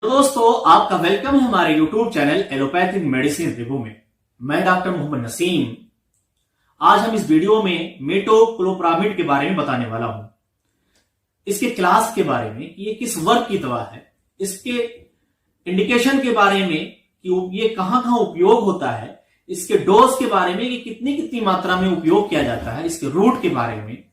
तो दोस्तों आपका वेलकम है हमारे YouTube channel allopathic medicine review में। मैं डॉक्टर मोहम्मद नसीम। आज हम इस वीडियो में मेटोक्लोप्रामिड के बारे में बताने वाला हूं, इसके क्लास के बारे में, ये किस वर्ग की दवा है, इसके इंडिकेशन के बारे में कि ये कहां कहां उपयोग होता है, इसके डोज के बारे में कि कितनी कितनी मात्रा में उपयोग किया जाता है, इसके रूट के बारे में,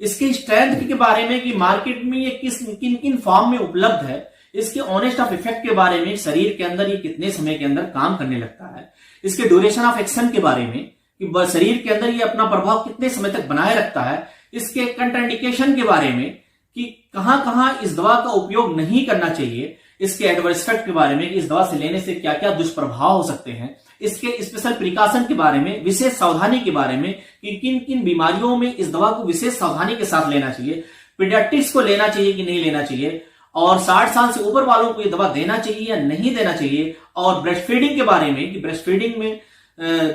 इसके स्ट्रेंथ के बारे में कि मार्केट में ये किन किन फॉर्म में उपलब्ध है, इसके ऑनेस्ट ऑफ इफेक्ट के बारे में, शरीर के अंदर ये कितने समय के अंदर काम करने लगता है, इसके ड्यूरेशन ऑफ एक्शन के बारे में कि शरीर के अंदर ये अपना प्रभाव कितने समय तक बनाए रखता है, इसके कंट्राइंडिकेशन के बारे में कि कहां कहां इस दवा का उपयोग नहीं करना चाहिए, इसके एडवर्स इफेक्ट के बारे में कि इस दवा से लेने से क्या क्या दुष्प्रभाव हो सकते हैं, इसके स्पेशल प्रिकॉशन के बारे में, विशेष सावधानी के बारे में कि किन किन बीमारियों में इस दवा को विशेष सावधानी के साथ लेना चाहिए, पीडियाट्रिक्स को लेना चाहिए कि नहीं लेना चाहिए, और 60 साल से ऊपर वालों को ये दवा देना चाहिए या नहीं देना चाहिए, और ब्रेस्ट फीडिंग के बारे में कि ब्रेस्ट फीडिंग में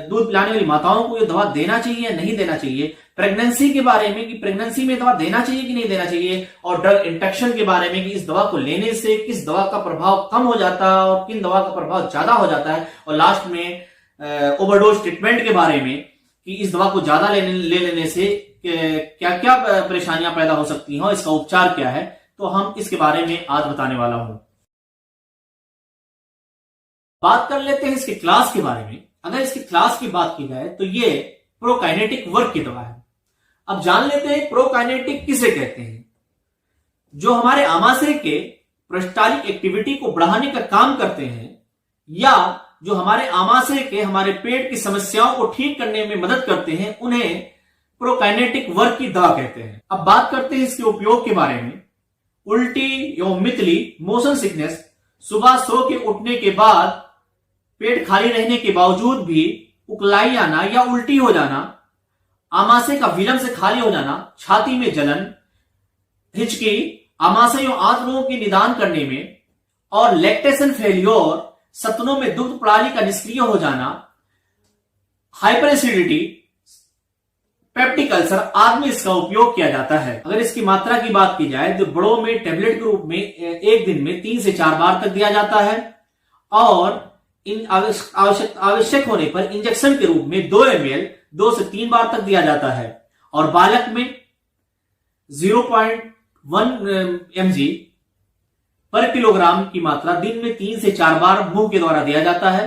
दूध पिलाने वाली माताओं को ये दवा देना चाहिए या नहीं देना चाहिए, प्रेगनेंसी के बारे में कि प्रेगनेंसी में दवा देना चाहिए कि नहीं देना चाहिए, और ड्रग इंटरेक्शन के बारे में कि इस दवा को लेने से किस दवा का प्रभाव कम हो जाता है और किन दवा का प्रभाव ज्यादा हो जाता है, और लास्ट में ओवरडोज ट्रीटमेंट के बारे में कि इस दवा को ज्यादा ले लेने से क्या क्या परेशानियां पैदा हो सकती हैं और इसका उपचार क्या है। तो हम इसके बारे में आज बताने वाला हूं। बात कर लेते हैं इसके क्लास के बारे में। अगर इसकी क्लास की बात की जाए तो ये प्रोकाइनेटिक वर्ग की दवा है। अब जान लेते हैं प्रोकाइनेटिक किसे कहते हैं। जो हमारे आमाशय के पेरिस्टालिक एक्टिविटी को बढ़ाने का काम करते हैं, या जो हमारे आमाशय के हमारे पेट की समस्याओं को ठीक करने में मदद करते हैं, उन्हें प्रोकाइनेटिक वर्ग की दवा कहते हैं। अब बात करते हैं इसके उपयोग के बारे में। उल्टी एवं मितली, मोशन सिकनेस, सुबह सो के उठने के बाद पेट खाली रहने के बावजूद भी उकलाई आना या उल्टी हो जाना, आमाशय का विलंब से खाली हो जाना, छाती में जलन, हिचकी, आमाशय एवं आंत के निदान करने में, और लैक्टेशन फेलियोर, सतनों में दुग्ध प्रणाली का निष्क्रिय हो जाना, हाइपर एसिडिटी, पेप्टिक अल्सर आदि में इसका उपयोग किया जाता है। अगर इसकी मात्रा की बात की जाए तो बड़ों में टेबलेट के रूप में एक दिन में 3 से 4 बार तक दिया जाता है, और इन आवश्यक होने पर इंजेक्शन के रूप में 2 ml 2 से 3 बार तक दिया जाता है, और बालक में 0.1 mg पर किलोग्राम की मात्रा दिन में 3 से 4 बार मुंह के द्वारा दिया जाता है,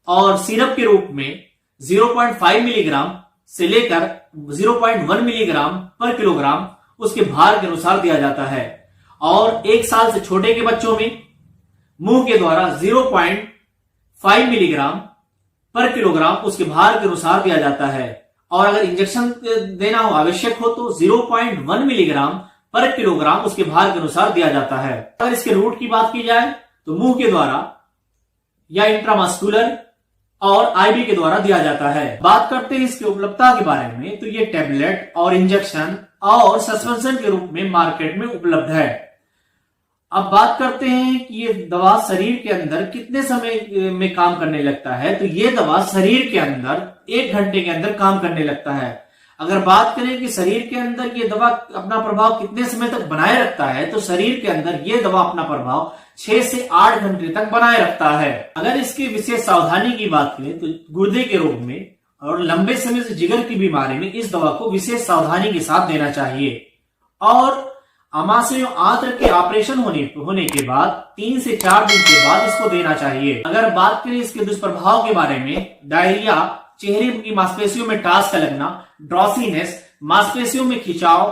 और सिरप के रूप में 0.5 मिलीग्राम से लेकर 0.1 मिलीग्राम पर किलोग्राम उसके भार के अनुसार दिया जाता है, और 1 साल से छोटे के बच्चों में मुंह के द्वारा 0.5 मिलीग्राम पर किलोग्राम उसके भार के अनुसार दिया जाता है, और अगर इंजेक्शन देना हो आवश्यक हो तो 0.1 मिलीग्राम पर किलोग्राम उसके भार के अनुसार दिया जाता है। अगर इसके रूट की बात की जाए तो मुंह के द्वारा या इंट्रामस्कुलर और आईवी के द्वारा दिया जाता है। बात करते हैं इसकी उपलब्धता के बारे में, तो ये टैबलेट और इंजेक्शन और सस्पेंशन के रूप में मार्केट में उपलब्ध है। अब बात करते हैं कि ये दवा शरीर के अंदर कितने समय में काम करने लगता है, तो ये दवा शरीर के अंदर 1 घंटे के अंदर काम करने लगता है। अगर बात करें कि शरीर के अंदर ये दवा अपना प्रभाव कितने समय तक बनाए रखता है, तो शरीर के अंदर ये दवा अपना प्रभाव 6 से 8 घंटे तक बनाए रखता है। अगर इसकी विशेष सावधानी की बात करें तो गुर्दे के रोग में और लंबे समय से जिगर की बीमारी में इस दवा को विशेष सावधानी के साथ देना चाहिए, और आमाशय आंत्र के ऑपरेशन होने के बाद 3 से 4 दिन के बाद इसको देना चाहिए। अगर बात करें इसके दुष्प्रभाव के बारे में, डायरिया, चेहरे की मांसपेशियों में टास का लगना, ड्रॉसीनेस, मांसपेशियों में खिंचाव,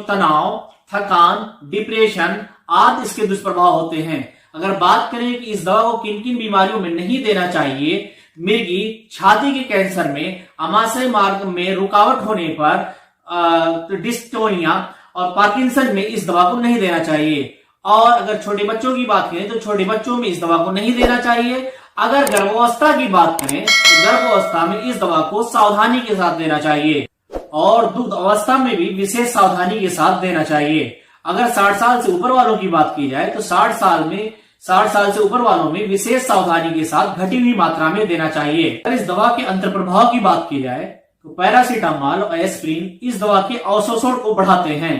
तनाव, थकान, डिप्रेशन आदि इसके दुष्प्रभाव होते हैं। अगर बात करें कि इस दवा को किन किन बीमारियों में नहीं देना चाहिए, मिर्गी, छाती के कैंसर में, आमाशय मार्ग में रुकावट होने पर, डिस्टोनिया और पार्किंसन में इस दवा को नहीं देना चाहिए, और अगर छोटे बच्चों की बात करें तो छोटे बच्चों में इस दवा को नहीं देना चाहिए। अगर गर्भावस्था की बात करें तो गर्भावस्था में इस दवा को सावधानी के साथ देना चाहिए, और दुग्ध अवस्था में भी विशेष सावधानी के साथ देना चाहिए। अगर 60 साल से ऊपर वालों की बात की जाए तो 60 साल से ऊपर वालों में विशेष सावधानी के साथ घटी हुई मात्रा में देना चाहिए। अगर इस दवा के अंतर प्रभाव की बात की जाए तो पैरासीटामोल और एस्प्रिन इस दवा के अवशोषण को बढ़ाते हैं।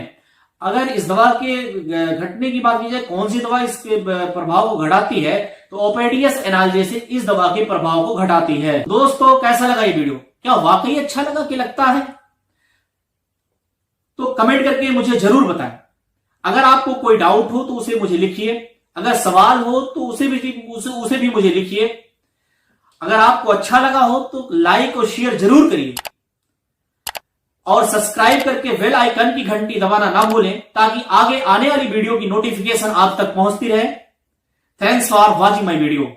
अगर इस दवा के घटने की बात की जाए, कौन सी दवा इसके प्रभाव को घटाती है, तो ओपेडियस एनाल्जेसिक इस दवा के प्रभाव को घटाती है। दोस्तों, कैसा लगा ये वीडियो? क्या वाकई अच्छा लगा कि लगता है? तो कमेंट करके मुझे जरूर बताएं। अगर आपको कोई डाउट हो तो उसे मुझे लिखिए, अगर सवाल हो तो उसे भी मुझे लिखिए। अगर आपको अच्छा लगा हो तो लाइक और शेयर जरूर करिए और सब्सक्राइब करके बेल आइकन की घंटी दबाना ना भूलें, ताकि आगे आने वाली वीडियो की नोटिफिकेशन आप तक पहुंचती रहे। Thanks for watching my video.